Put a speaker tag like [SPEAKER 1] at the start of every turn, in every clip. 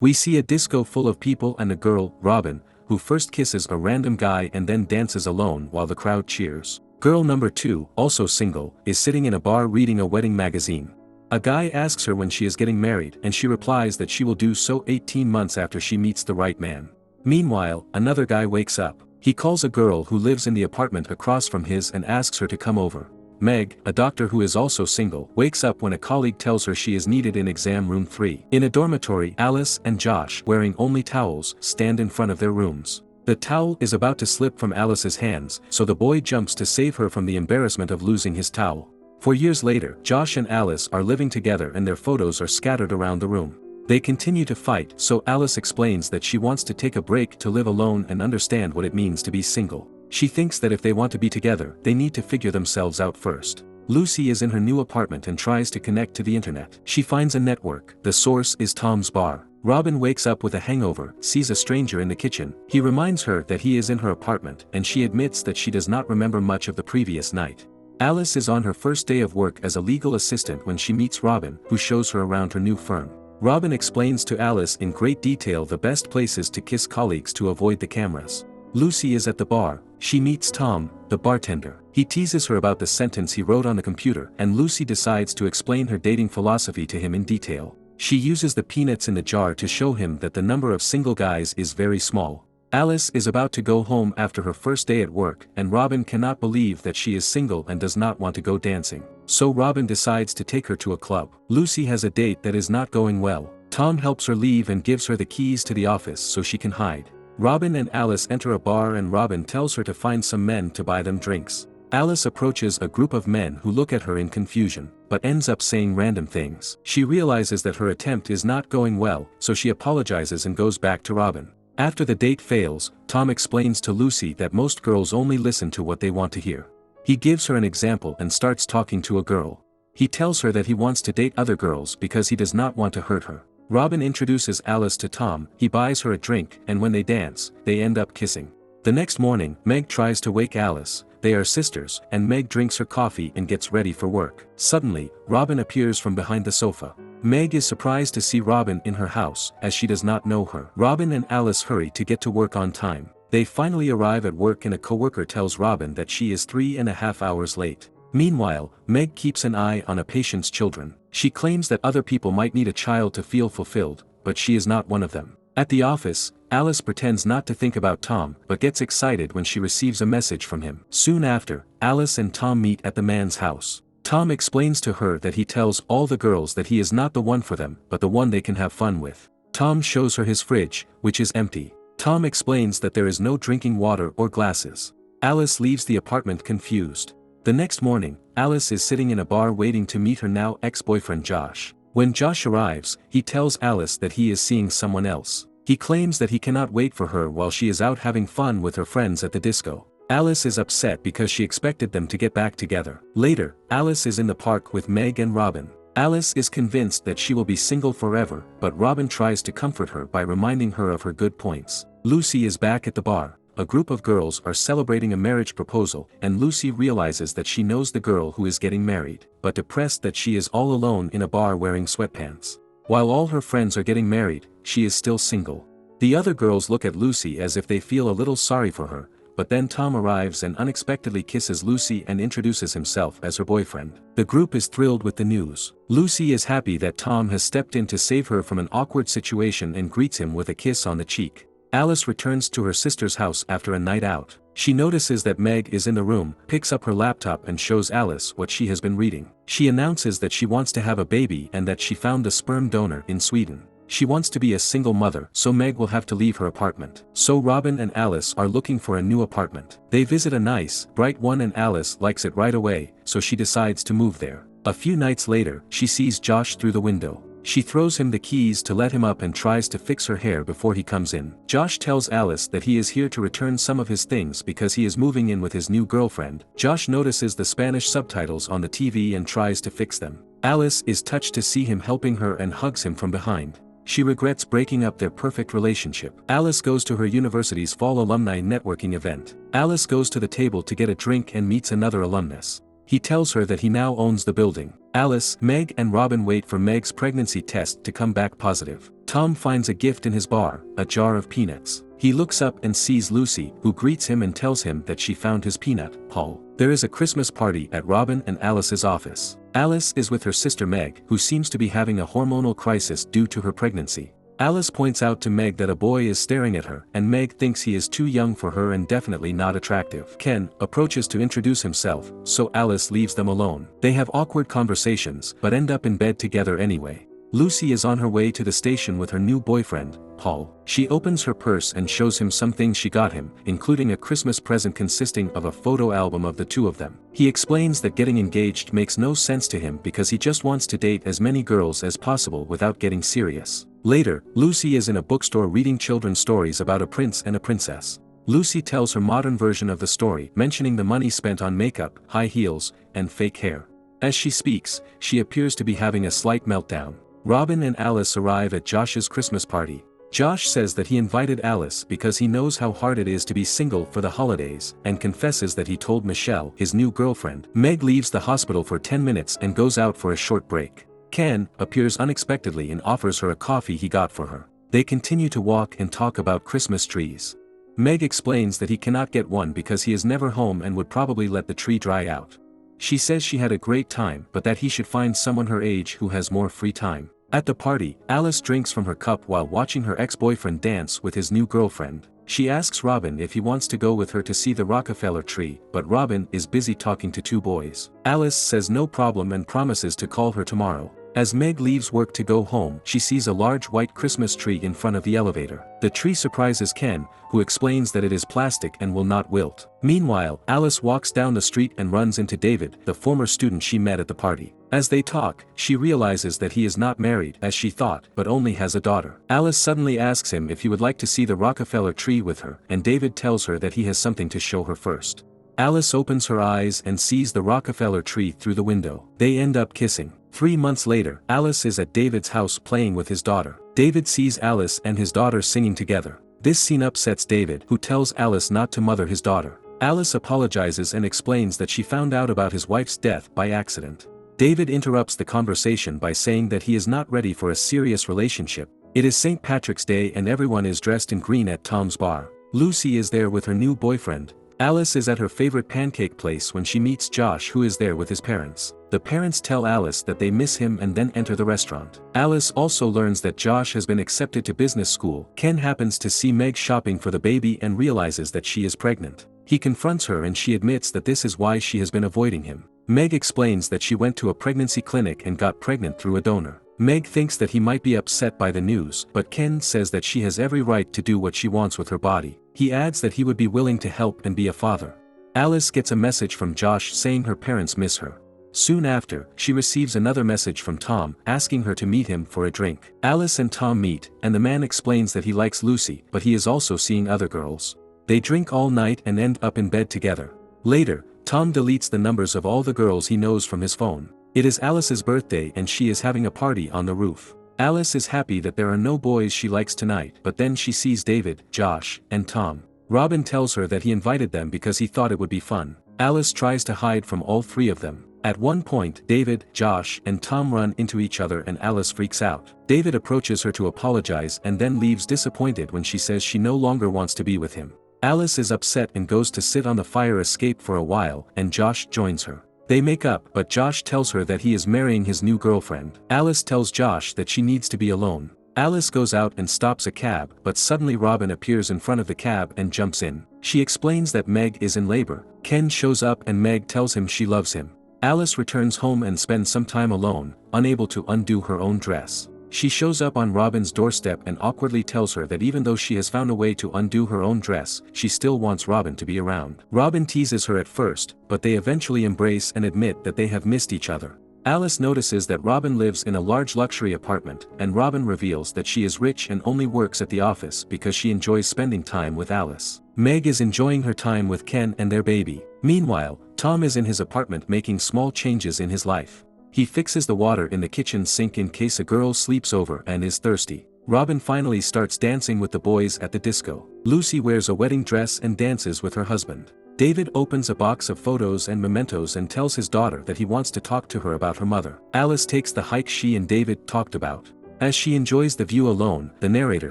[SPEAKER 1] We see a disco full of people and a girl, Robin, who first kisses a random guy and then dances alone while the crowd cheers. Girl number 2, also single, is sitting in a bar reading a wedding magazine. A guy asks her when she is getting married and she replies that she will do so 18 months after she meets the right man. Meanwhile, another guy wakes up. He calls a girl who lives in the apartment across from his and asks her to come over. Meg, a doctor who is also single, wakes up when a colleague tells her she is needed in exam room 3. In a dormitory, Alice and Josh, wearing only towels, stand in front of their rooms. The towel is about to slip from Alice's hands, so the boy jumps to save her from the embarrassment of losing his towel. 4 years later, Josh and Alice are living together and their photos are scattered around the room. They continue to fight, so Alice explains that she wants to take a break to live alone and understand what it means to be single. She thinks that if they want to be together, they need to figure themselves out first. Lucy is in her new apartment and tries to connect to the internet. She finds a network. The source is Tom's bar. Robin wakes up with a hangover, sees a stranger in the kitchen. He reminds her that he is in her apartment, and she admits that she does not remember much of the previous night. Alice is on her first day of work as a legal assistant when she meets Robin, who shows her around her new firm. Robin explains to Alice in great detail the best places to kiss colleagues to avoid the cameras. Lucy is at the bar. She meets Tom, the bartender. He teases her about the sentence he wrote on the computer, and Lucy decides to explain her dating philosophy to him in detail. She uses the peanuts in the jar to show him that the number of single guys is very small. Alice is about to go home after her first day at work, and Robin cannot believe that she is single and does not want to go dancing. So Robin decides to take her to a club. Lucy has a date that is not going well. Tom helps her leave and gives her the keys to the office so she can hide. Robin and Alice enter a bar and Robin tells her to find some men to buy them drinks. Alice approaches a group of men who look at her in confusion, but ends up saying random things. She realizes that her attempt is not going well, so she apologizes and goes back to Robin. After the date fails, Tom explains to Lucy that most girls only listen to what they want to hear. He gives her an example and starts talking to a girl. He tells her that he wants to date other girls because he does not want to hurt her. Robin introduces Alice to Tom, he buys her a drink, and when they dance, they end up kissing. The next morning, Meg tries to wake Alice. They are sisters, and Meg drinks her coffee and gets ready for work. Suddenly, Robin appears from behind the sofa. Meg is surprised to see Robin in her house, as she does not know her. Robin and Alice hurry to get to work on time. They finally arrive at work and a coworker tells Robin that she is 3.5 hours late. Meanwhile, Meg keeps an eye on a patient's children. She claims that other people might need a child to feel fulfilled, but she is not one of them. At the office, Alice pretends not to think about Tom, but gets excited when she receives a message from him. Soon after, Alice and Tom meet at the man's house. Tom explains to her that he tells all the girls that he is not the one for them, but the one they can have fun with. Tom shows her his fridge, which is empty. Tom explains that there is no drinking water or glasses. Alice leaves the apartment confused. The next morning, Alice is sitting in a bar waiting to meet her now ex-boyfriend Josh. When Josh arrives, he tells Alice that he is seeing someone else. He claims that he cannot wait for her while she is out having fun with her friends at the disco. Alice is upset because she expected them to get back together. Later, Alice is in the park with Meg and Robin. Alice is convinced that she will be single forever, but Robin tries to comfort her by reminding her of her good points. Lucy is back at the bar. A group of girls are celebrating a marriage proposal, and Lucy realizes that she knows the girl who is getting married, but depressed that she is all alone in a bar wearing sweatpants. While all her friends are getting married, she is still single. The other girls look at Lucy as if they feel a little sorry for her, but then Tom arrives and unexpectedly kisses Lucy and introduces himself as her boyfriend. The group is thrilled with the news. Lucy is happy that Tom has stepped in to save her from an awkward situation and greets him with a kiss on the cheek. Alice returns to her sister's house after a night out. She notices that Meg is in the room, picks up her laptop and shows Alice what she has been reading. She announces that she wants to have a baby and that she found a sperm donor in Sweden. She wants to be a single mother, so Meg will have to leave her apartment. So Robin and Alice are looking for a new apartment. They visit a nice, bright one and Alice likes it right away, so she decides to move there. A few nights later, she sees Josh through the window. She throws him the keys to let him up and tries to fix her hair before he comes in. Josh tells Alice that he is here to return some of his things because he is moving in with his new girlfriend. Josh notices the Spanish subtitles on the TV and tries to fix them. Alice is touched to see him helping her and hugs him from behind. She regrets breaking up their perfect relationship. Alice goes to her university's fall alumni networking event. Alice goes to the table to get a drink and meets another alumnus. He tells her that he now owns the building. Alice, Meg and Robin wait for Meg's pregnancy test to come back positive. Tom finds a gift in his bar, a jar of peanuts. He looks up and sees Lucy, who greets him and tells him that she found his peanut haul. There is a Christmas party at Robin and Alice's office. Alice is with her sister Meg, who seems to be having a hormonal crisis due to her pregnancy. Alice points out to Meg that a boy is staring at her, and Meg thinks he is too young for her and definitely not attractive. Ken approaches to introduce himself, so Alice leaves them alone. They have awkward conversations, but end up in bed together anyway. Lucy is on her way to the station with her new boyfriend, Paul. She opens her purse and shows him some things she got him, including a Christmas present consisting of a photo album of the two of them. He explains that getting engaged makes no sense to him because he just wants to date as many girls as possible without getting serious. Later, Lucy is in a bookstore reading children's stories about a prince and a princess. Lucy tells her modern version of the story, mentioning the money spent on makeup, high heels, and fake hair. As she speaks, she appears to be having a slight meltdown. Robin and Alice arrive at Josh's Christmas party. Josh says that he invited Alice because he knows how hard it is to be single for the holidays, and confesses that he told Michelle, his new girlfriend. Meg leaves the hospital for 10 minutes and goes out for a short break. Ken appears unexpectedly and offers her a coffee he got for her. They continue to walk and talk about Christmas trees. Meg explains that he cannot get one because he is never home and would probably let the tree dry out. She says she had a great time but that he should find someone her age who has more free time. At the party, Alice drinks from her cup while watching her ex-boyfriend dance with his new girlfriend. She asks Robin if he wants to go with her to see the Rockefeller tree, but Robin is busy talking to two boys. Alice says no problem and promises to call her tomorrow. As Meg leaves work to go home, she sees a large white Christmas tree in front of the elevator. The tree surprises Ken, who explains that it is plastic and will not wilt. Meanwhile, Alice walks down the street and runs into David, the former student she met at the party. As they talk, she realizes that he is not married as she thought, but only has a daughter. Alice suddenly asks him if he would like to see the Rockefeller tree with her, and David tells her that he has something to show her first. Alice opens her eyes and sees the Rockefeller tree through the window. They end up kissing. 3 months later, Alice is at David's house playing with his daughter. David sees Alice and his daughter singing together. This scene upsets David, who tells Alice not to mother his daughter. Alice apologizes and explains that she found out about his wife's death by accident. David interrupts the conversation by saying that he is not ready for a serious relationship. It is St. Patrick's Day and everyone is dressed in green at Tom's bar. Lucy is there with her new boyfriend. Alice is at her favorite pancake place when she meets Josh, who is there with his parents. The parents tell Alice that they miss him and then enter the restaurant. Alice also learns that Josh has been accepted to business school. Ken happens to see Meg shopping for the baby and realizes that she is pregnant. He confronts her and she admits that this is why she has been avoiding him. Meg explains that she went to a pregnancy clinic and got pregnant through a donor. Meg thinks that he might be upset by the news, but Ken says that she has every right to do what she wants with her body. He adds that he would be willing to help and be a father. Alice gets a message from Josh saying her parents miss her. Soon after, she receives another message from Tom, asking her to meet him for a drink. Alice and Tom meet, and the man explains that he likes Lucy, but he is also seeing other girls. They drink all night and end up in bed together. Later, Tom deletes the numbers of all the girls he knows from his phone. It is Alice's birthday and she is having a party on the roof. Alice is happy that there are no boys she likes tonight, but then she sees David, Josh, and Tom. Robin tells her that he invited them because he thought it would be fun. Alice tries to hide from all three of them. At one point, David, Josh, and Tom run into each other and Alice freaks out. David approaches her to apologize and then leaves disappointed when she says she no longer wants to be with him. Alice is upset and goes to sit on the fire escape for a while, and Josh joins her. They make up, but Josh tells her that he is marrying his new girlfriend. Alice tells Josh that she needs to be alone. Alice goes out and stops a cab, but suddenly Robin appears in front of the cab and jumps in. She explains that Meg is in labor. Ken shows up and Meg tells him she loves him. Alice returns home and spends some time alone, unable to undo her own dress. She shows up on Robin's doorstep and awkwardly tells her that even though she has found a way to undo her own dress, she still wants Robin to be around. Robin teases her at first, but they eventually embrace and admit that they have missed each other. Alice notices that Robin lives in a large luxury apartment, and Robin reveals that she is rich and only works at the office because she enjoys spending time with Alice. Meg is enjoying her time with Ken and their baby. Meanwhile, Tom is in his apartment making small changes in his life. He fixes the water in the kitchen sink in case a girl sleeps over and is thirsty. Robin finally starts dancing with the boys at the disco. Lucy wears a wedding dress and dances with her husband. David opens a box of photos and mementos and tells his daughter that he wants to talk to her about her mother. Alice takes the hike she and David talked about. As she enjoys the view alone, the narrator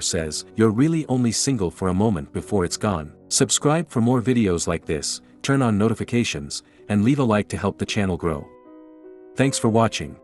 [SPEAKER 1] says, "You're really only single for a moment before it's gone." Subscribe for more videos like this, turn on notifications, and leave a like to help the channel grow. Thanks for watching.